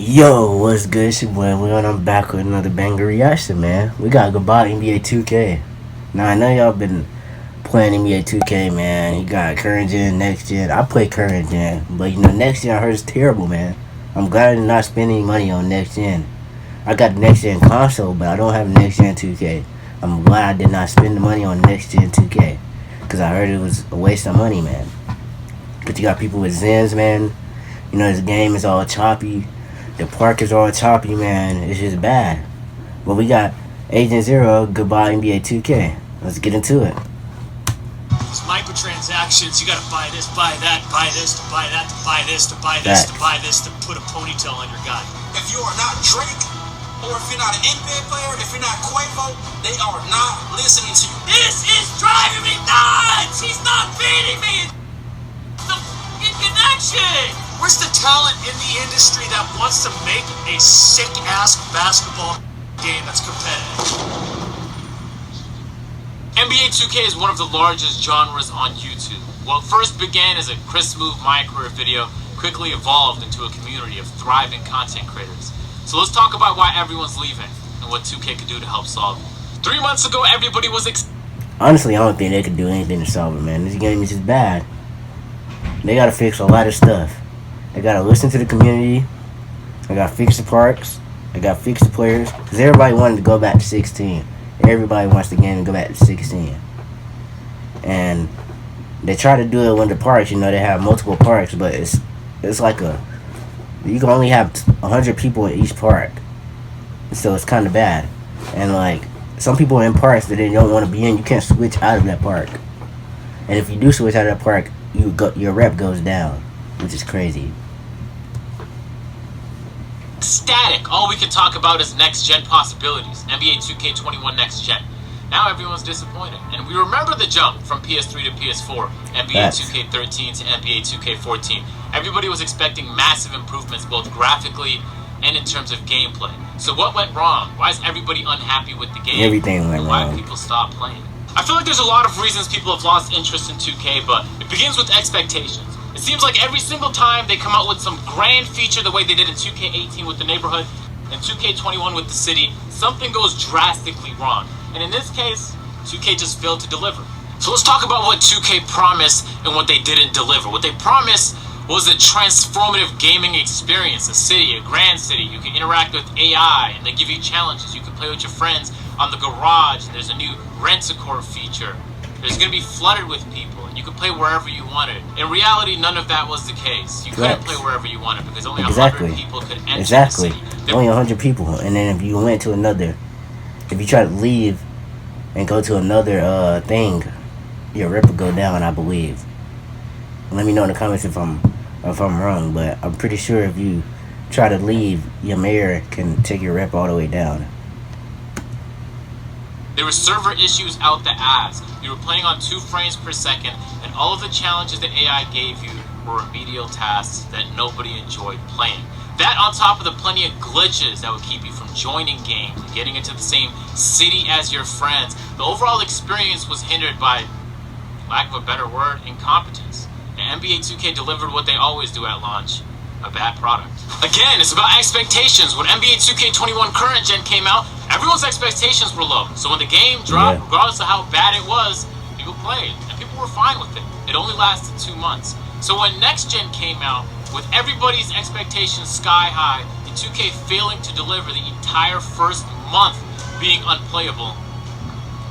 Yo, what's good? It's your boy Leon. I'm back with another banger reaction, man. We got goodbye NBA 2K. Now, I know y'all been playing NBA 2K, man. You got current gen, next gen. I play current gen, but next gen I heard is terrible, man. I'm glad I did not spend any money on next gen. I got the next gen console, but I don't have next gen 2K. I'm glad I did not spend the money on next gen 2K, because I heard it was a waste of money, man. But you got people with Zens, man. This game is all choppy. The park is all choppy, man. It's just bad. But we got Agent Zero, goodbye NBA 2K. Let's get into it. It's microtransactions. You gotta buy this, buy that, buy this, to buy that, to buy this, to buy this, to buy this, to put a ponytail on your guy. If you are not Drake, or if you're not an NBA player, if you're not Quavo, they are not listening to you. This is driving me nuts! He's not feeding me! The fucking connection! Where's the talent in the industry that wants to make a sick-ass basketball game that's competitive? NBA 2K is one of the largest genres on YouTube. What first began as a Chris Move My Career video quickly evolved into a community of thriving content creators. So let's talk about why everyone's leaving and what 2K could do to help solve it. 3 months ago, everybody was Honestly, I don't think they could do anything to solve it, man. This game is just bad. They gotta fix a lot of stuff. They gotta listen to the community. They gotta fix the parks. They gotta fix the players. Because everybody wanted to go back to 16. Everybody wants the game to go back to 16. And they try to do it when the parks, they have multiple parks, but it's like you can only have 100 people in each park. So it's kind of bad. And like, some people in parks that they don't want to be in, you can't switch out of that park. And if you do switch out of that park, your rep goes down, which is crazy. static. All we can talk about is next-gen possibilities. NBA 2K21 next-gen. Now everyone's disappointed. And we remember the jump from PS3 to PS4, NBA 2K13 to NBA 2K14. Everybody was expecting massive improvements both graphically and in terms of gameplay. So what went wrong? Why is everybody unhappy with the game? Everything went wrong. Why people stop playing? I feel like there's a lot of reasons people have lost interest in 2K, but it begins with expectations. It seems like every single time they come out with some grand feature the way they did in 2K18 with the neighborhood and 2K21 with the city, something goes drastically wrong. And in this case, 2K just failed to deliver. So let's talk about what 2K promised and what they didn't deliver. What they promised was a transformative gaming experience, a city, a grand city. You can interact with AI, and they give you challenges. You can play with your friends on the garage, and there's a new rent-a-core feature. There's going to be flooded with people, and you can play wherever you wanted. In reality, none of that was the case. You couldn't play wherever you wanted because only 100 people could enter the city. Only 100 people, and then if you went to another, if you try to leave and go to another thing, your rep would go down, I believe. Let me know in the comments if I'm wrong, but I'm pretty sure if you try to leave, your mayor can take your rep all the way down. There were server issues out the ass. You were playing on 2 frames per second, and all of the challenges that AI gave you were remedial tasks that nobody enjoyed playing. That on top of the plenty of glitches that would keep you from joining games and getting into the same city as your friends. The overall experience was hindered by, lack of a better word, incompetence. And NBA 2K delivered what they always do at launch, a bad product. Again, it's about expectations. When NBA 2K21 current gen came out, everyone's expectations were low. So when the game dropped, regardless of how bad it was, people played. And people were fine with it. It only lasted 2 months. So when next gen came out, with everybody's expectations sky high, and 2K failing to deliver the entire first month being unplayable,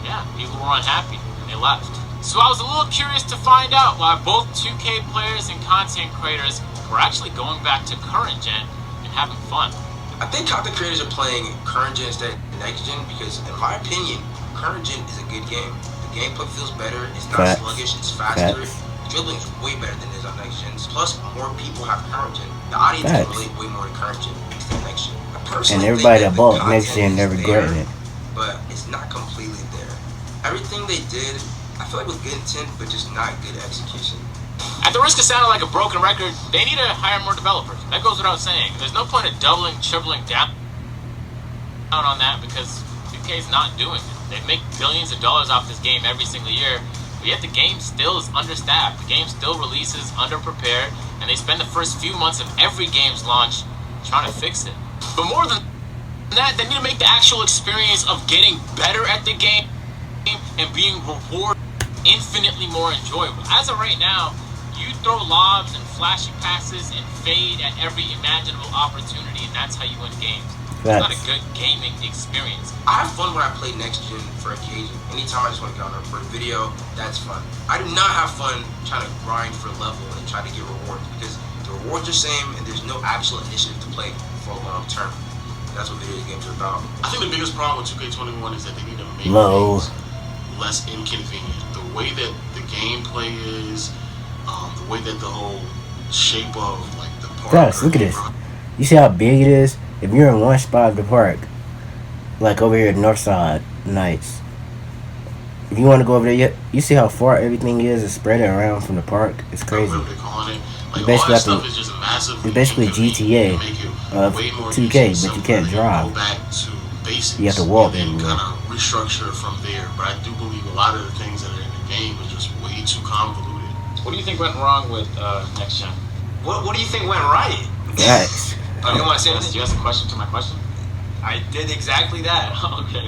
yeah, people were unhappy and they left. So I was a little curious to find out why both 2K players and content creators were actually going back to current gen and having fun. I think content creators are playing current gen instead of next gen because, in my opinion, current gen is a good game. The gameplay feels better, it's not sluggish, it's faster. Dribbling is way better than it is on next gen. Plus, more people have current gen. The audience can relate way more to current gen than next gen. And everybody that bought next gen never regretting it. But it's not completely there. Everything they did, I feel like was good intent, but just not good execution. At the risk of sounding like a broken record, they need to hire more developers. That goes without saying. There's no point in doubling, tripling down on that because 2K is not doing it. They make billions of dollars off this game every single year, but yet the game still is understaffed. The game still releases underprepared, and they spend the first few months of every game's launch trying to fix it. But more than that, they need to make the actual experience of getting better at the game and being rewarded infinitely more enjoyable. As of right now, you throw lobs and flashy passes and fade at every imaginable opportunity, and that's how you win games. It's not a good gaming experience. I have fun when I play next gen for occasion. Anytime I just want to get on there for a video, that's fun. I do not have fun trying to grind for a level and try to get rewards, because the rewards are the same and there's no actual initiative to play for a long term. That's what video games are about. I think the biggest problem with 2K21 is that they need to make things less inconvenient. The way that the gameplay is, the way that the whole shape of like the park. Guys, look at this. You see how big it is? If you're in one spot of the park, like over here at Northside Nights, if you want to go over there, you see how far everything is spread around from the park? It's crazy. Like, basically all that stuff is just massive. It's basically GTA of 2K, but you can't drive. Go back to basics. You have to walk and then everywhere. kind of restructure from there. But I do believe a lot of the things that are in the game are just way too convoluted. What do you think went wrong with next gen? What do you think went right? Yes. Oh, you don't want to say Do anything? you ask a question to my question? I did exactly that. Okay.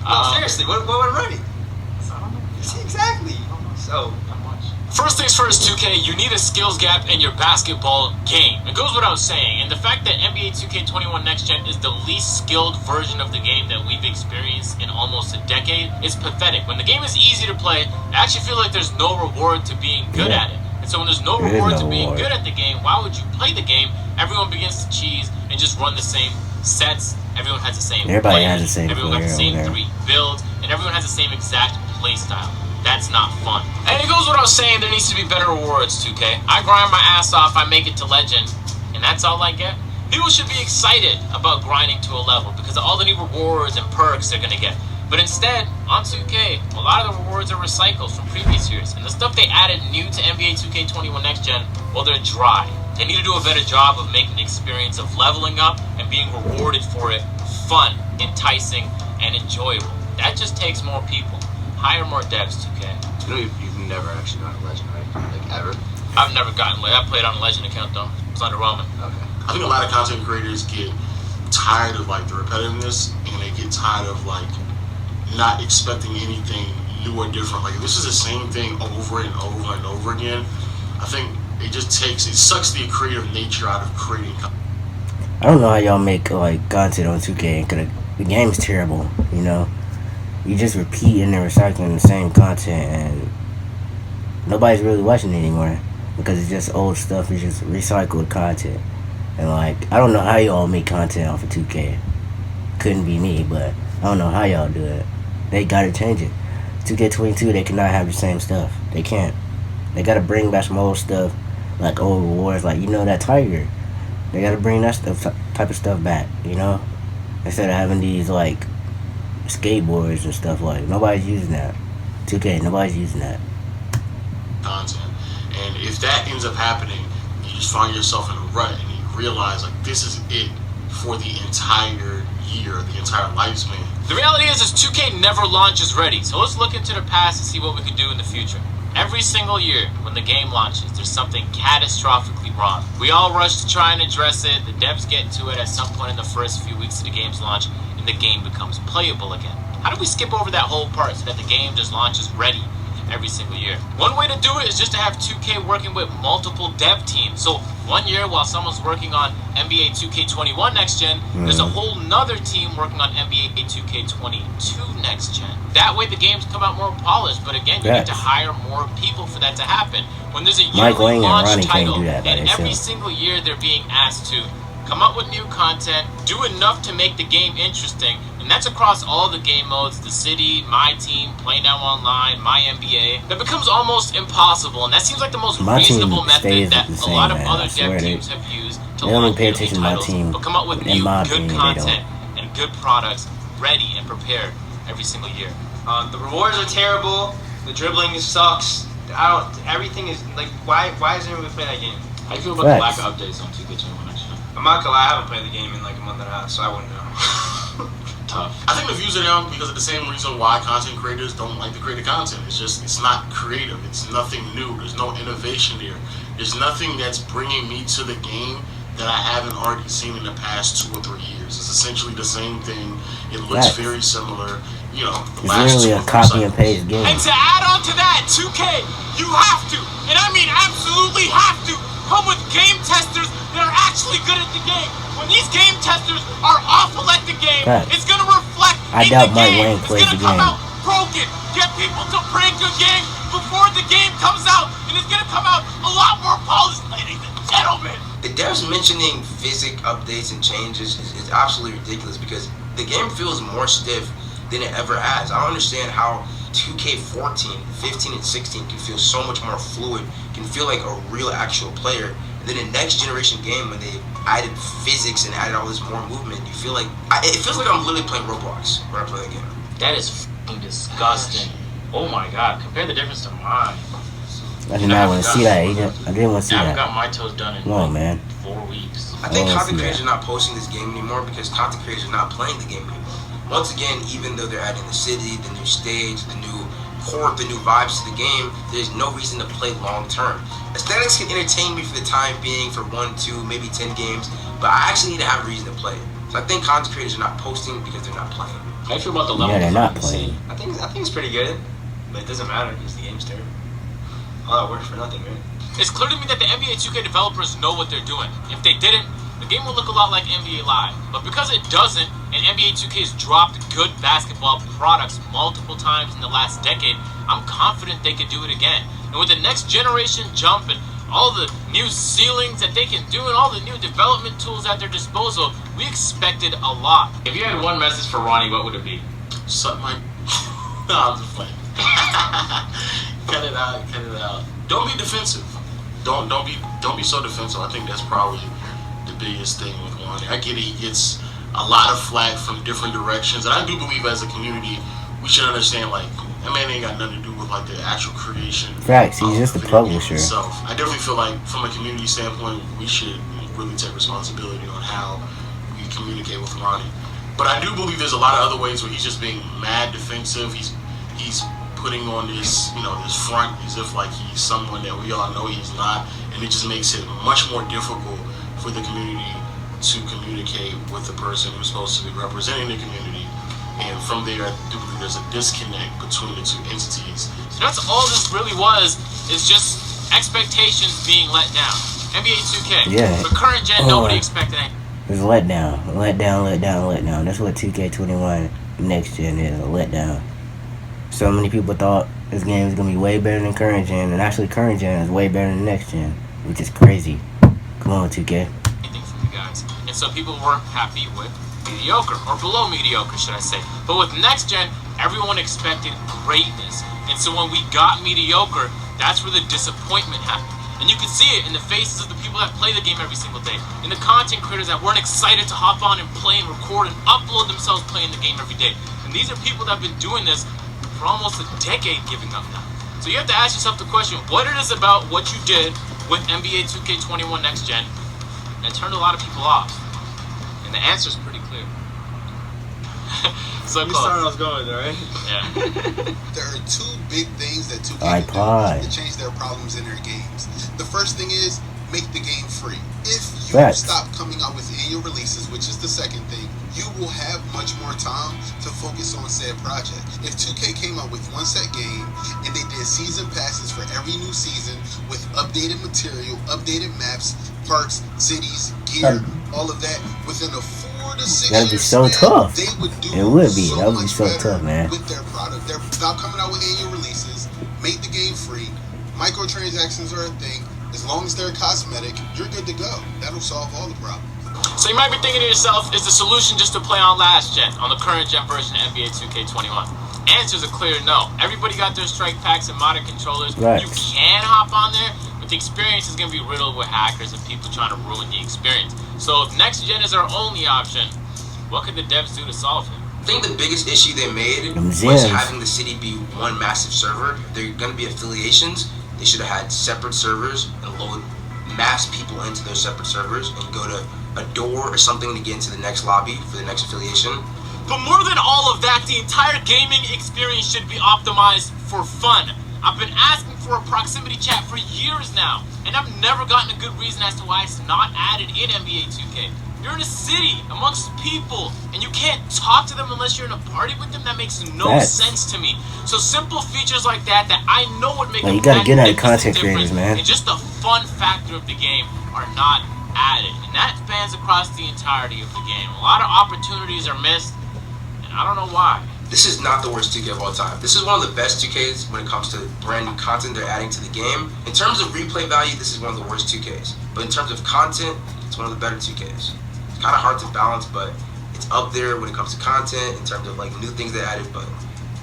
No, seriously, what went right? I don't know. See, exactly. So, Not much. First things first, 2K, you need a skills gap in your basketball game. It goes without saying, and the fact that NBA 2K21 Next Gen is the least skilled version of the game that we've experienced in almost a decade is pathetic. When the game is easy to play, I actually feel like there's no reward to being good at it. And so when there's no reward to being good at the game, why would you play the game? Everyone begins to cheese and just run the same sets. Everyone has the same Everybody players, has the same everyone has the player same over there. 3 builds, and everyone has the same exact play style. That's not fun. And it goes without saying, there needs to be better rewards, 2K. I grind my ass off, I make it to legend, and that's all I get. People should be excited about grinding to a level because of all the new rewards and perks they're gonna get. But instead, on 2K, a lot of the rewards are recycled from previous years, and the stuff they added new to NBA 2K21 Next Gen, well, they're dry. They need to do a better job of making the experience of leveling up and being rewarded for it fun, enticing, and enjoyable. That just takes more people. Hire more devs, 2K. you know you've never actually gotten a legend, right? Like, ever? I've never gotten I played on a legend account though. It was underwhelming. Okay. I think a lot of content creators get tired of like the repetitiveness, and they get tired of like not expecting anything new or different. Like if this is the same thing over and over and over again, I think it sucks the creative nature out of creating content. I don't know how y'all make like content on 2K, cause the game's terrible. You know, you just repeating and recycling the same content, and nobody's really watching it anymore because it's just old stuff. It's just recycled content, and like I don't know how y'all make content off of 2K. Couldn't be me, but I don't know how y'all do it. They gotta change it. 2K22, they cannot have the same stuff. They can't. They gotta bring back some old stuff, like old rewards, like that Tiger. They gotta bring that type of stuff back, instead of having these like skateboards and stuff. Like nobody's using that. 2K, nobody's using that. Content, and if that ends up happening, you just find yourself in a rut, and you realize like this is it for the entire year, the entire lifespan. The reality is 2K never launches ready, so let's look into the past and see what we could do in the future. Every single year, when the game launches, there's something catastrophically wrong. We all rush to try and address it, the devs get to it at some point in the first few weeks of the game's launch, and the game becomes playable again. How do we skip over that whole part so that the game just launches ready every single year? One way to do it is just to have 2K working with multiple dev teams. So one year while someone's working on NBA 2K21 Next Gen, there's a whole nother team working on NBA 2K22 Next Gen. That way the games come out more polished, but again, you need to hire more people for that to happen. When there's a yearly launch title, and every single year they're being asked to come up with new content, do enough to make the game interesting, and that's across all the game modes, the city, my team, play now online, my NBA. That becomes almost impossible, and that seems like the most reasonable method that a lot of other dev teams have used to launch new titles, but come up with new good content and good products ready and prepared every single year. The rewards are terrible. The dribbling sucks. Everything is like, why isn't everyone playing that game? How do you feel about the lack of updates on 2K21 Next Gen? I'm not gonna lie, I haven't played the game in like a month and a half, so I wouldn't know. Tough. I think the views are down because of the same reason why content creators don't like to create the content. It's not creative. It's nothing new. There's no innovation there. There's nothing that's bringing me to the game that I haven't already seen in the past 2 or 3 years. It's essentially the same thing. It looks very similar. You know, the it's literally a copy and paste game. And to add on to that, 2K, you have to, and I mean absolutely have to, come with game testers that are actually good at the game. When these game testers are awful at the game, it's going to reflect I in doubt the Mike game. Wayne plays It's going to the come game. out broken. Get people to break a game before the game comes out, and it's going to come out a lot more polished, ladies and gentlemen. The devs mentioning physics updates and changes is absolutely ridiculous because the game feels more stiff than it ever has. I don't understand how 2K14, 15, and 16 can feel so much more fluid, can feel like a real actual player. And then the next generation game, when they added physics and added all this more movement, you feel like it feels like I'm literally playing Roblox when I play the game. That is f***ing disgusting. Oh my god, compare the difference to mine. I did not want to see that, Agent. I didn't want to see I haven't that. got my toes done in Come on, man. 4 weeks. I think content creators are not posting this game anymore because content creators are not playing the game anymore. Once again, even though they're adding the city, the new stage, the new core, the new vibes to the game, there's no reason to play long term. Aesthetics can entertain me for the time being for 1, 2, maybe 10 games, but I actually need to have a reason to play it. So I think content creators are not posting because they're not playing. How do you feel about the level? Yeah, they're not playing. I think it's pretty good, but it doesn't matter because the game's terrible. All that work for nothing, right? It's clear to me that the NBA 2K developers know what they're doing. If they didn't, the game would look a lot like NBA Live. But because it doesn't, and NBA 2K has dropped good basketball products multiple times in the last decade, I'm confident they could do it again. And with the next generation jump and all the new ceilings that they can do and all the new development tools at their disposal, we expected a lot. If you had one message for Ronnie, what would it be? Suck my... No, I'm just playing. Cut it out. Don't be defensive. Don't be so defensive. I think that's probably the biggest thing with Ronnie. I get it. He gets a lot of flack from different directions, and I do believe as a community we should understand like that man ain't got nothing to do with like the actual creation. Facts. He's just a publisher. So I definitely feel like from a community standpoint, we should really take responsibility on how we communicate with Ronnie. But I do believe there's a lot of other ways where he's just being mad defensive. He's putting on this, this front as if like he's someone that we all know he's not, and it just makes it much more difficult for the community to communicate with the person who's supposed to be representing the community. And from there, I do believe there's a disconnect between the two entities. So that's all this really was, is just expectations being let down. NBA 2K. Yeah. For current gen, nobody expected anything. It's a letdown. Letdown. That's what 2K21 next gen is, a letdown. So many people thought this game was going to be way better than current gen, and actually current gen is way better than next gen, which is crazy. Come on, 2K. Anything from you guys. And so people weren't happy with mediocre, or below mediocre, should I say. But with next gen, everyone expected greatness. And so when we got mediocre, that's where the disappointment happened. And you can see it in the faces of the people that play the game every single day, in the content creators that weren't excited to hop on and play and record and upload themselves playing the game every day. And these are people that have been doing this for almost a decade, giving up now. So you have to ask yourself the question, what it is about what you did with NBA 2K21 Next Gen that turned a lot of people off? And the answer is pretty clear. So You saw where I was going, right? Yeah. There are two big things that 2K can do to change their problems in their games. The first thing is make the game free. If you stop coming out with annual releases, which is the second thing, you will have much more time to focus on said project. If 2K came out with one set game and they did season passes for every new season with updated material, updated maps, parks, cities, gear, all of that within a 4 to 6 That'd be year so span, tough. they would do It would be. so That would be much so better tough, man. with their product. They're stop coming out with annual releases, make the game free. Microtransactions are a thing. As long as they're cosmetic, you're good to go. That'll solve all the problems. So you might be thinking to yourself, is the solution just to play on last gen, on the current gen version of NBA 2K21? Answer's a clear no. Everybody got their strike packs and modded controllers. Right. You can hop on there, but the experience is going to be riddled with hackers and people trying to ruin the experience. So if next gen is our only option, what could the devs do to solve it? I think the biggest issue they made was having the city be one massive server. If they're going to be affiliations, they should have had separate servers and load mass people into those separate servers and go to a door or something to get into the next lobby for the next affiliation. But more than all of that, the entire gaming experience should be optimized for fun. I've been asking for a proximity chat for years now. And I've never gotten a good reason as to why it's not added in NBA 2K. You're in a city amongst people, and you can't talk to them unless you're in a party with them. That makes no sense to me. So simple features like that I know would make you gotta get out of content creators, man. And just the fun factor of the game are not added, and that spans across the entirety of the game. A lot of opportunities are missed, and I don't know why. This is not the worst 2K of all time. This is one of the best 2Ks when it comes to brand new content they're adding to the game. In terms of replay value, this is one of the worst 2Ks. But in terms of content, it's one of the better 2Ks. It's kind of hard to balance, but it's up there when it comes to content, in terms of like new things they added, but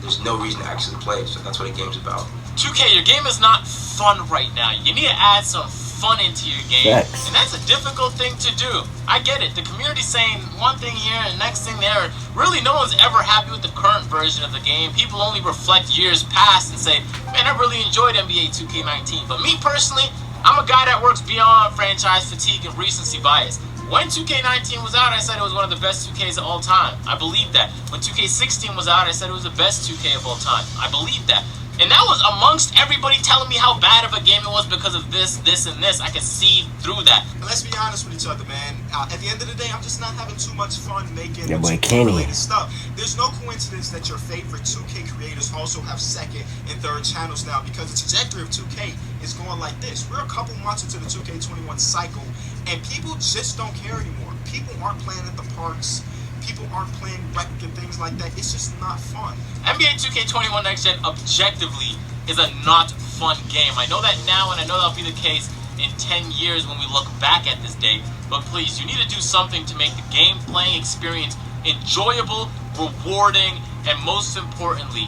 there's no reason to actually play, so that's what a game's about. 2K, your game is not fun right now. You need to add some fun into your game, and that's a difficult thing to do. I get it. The community's saying one thing here and next thing there. Really, no one's ever happy with the current version of the game. People only reflect years past and say, man, I really enjoyed NBA 2K19. But me personally, I'm a guy that works beyond franchise fatigue and recency bias. When 2K19 was out, I said it was one of the best 2Ks of all time. I believe that. When 2K16 was out, I said it was the best 2K of all time. I believe that. And that was amongst everybody telling me how bad of a game it was because of this, and this. I could see through that. And let's be honest with each other, man. At the end of the day, I'm just not having too much fun making related stuff. There's no coincidence that your favorite 2K creators also have second and third channels now, because the trajectory of 2K is going like this. We're a couple months into the 2K21 cycle, and people just don't care anymore. People aren't playing at the parks. People aren't playing rec and things like that. It's just not fun. NBA 2K21 Next Gen objectively is a not fun game. I know that now, and I know that'll be the case in 10 years when we look back at this day. But please, you need to do something to make the game playing experience enjoyable, rewarding, and most importantly,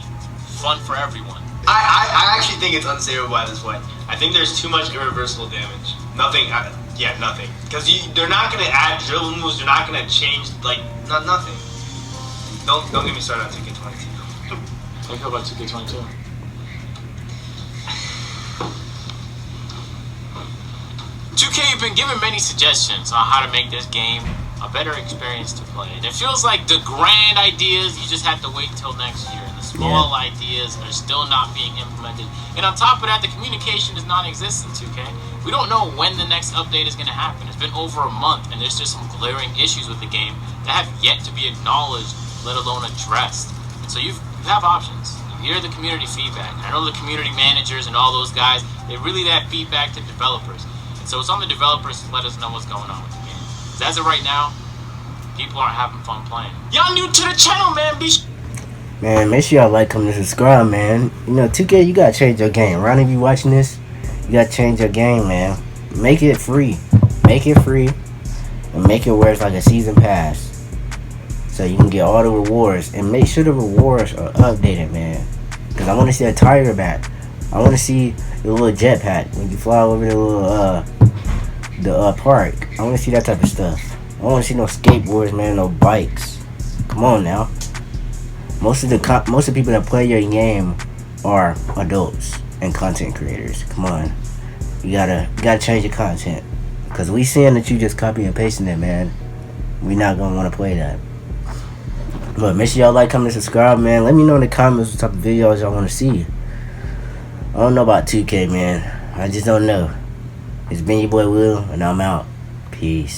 fun for everyone. I actually think it's unsavable at this point. I think there's too much irreversible damage. Nothing. Nothing. Because they're not going to add dribble moves. They're not going to change, nothing. Don't get me started on 2K22. How do you feel about 2K22? You've been given many suggestions on how to make this game a better experience to play. And it feels like the grand ideas, you just have to wait until next year. And the small ideas are still not being implemented. And on top of that, the communication is non-existent, 2K. We don't know when the next update is going to happen. It's been over a month, and there's just some glaring issues with the game that have yet to be acknowledged, let alone addressed. And so you have options. You hear the community feedback. I know the community managers and all those guys, they really have feedback to developers. And so it's on the developers to let us know what's going on with the game. Because as of right now, people aren't having fun playing. Y'all new to the channel, man. Man, make sure y'all like, comment, and subscribe, man. You know, 2K, you gotta change your game. Ronnie, if you watching this, you gotta change your game, man. Make it free. Make it free. And make it where it's like a season pass. So you can get all the rewards. And make sure the rewards are updated, man. Because I want to see a tire back. I want to see the little jetpack when you fly over the little, the park. I want to see that type of stuff. I don't want to see no skateboards, man, no bikes. Come on now. Most of the people that play your game are adults and content creators. Come on, you gotta change your content, because we seeing that you just copy and pasting it, man. We not gonna want to play that. But make sure y'all like, comment, and subscribe, man. Let me know in the comments what type of videos y'all want to see. I don't know about 2K, man. I just don't know. It's been your boy Will, and I'm out. Peace.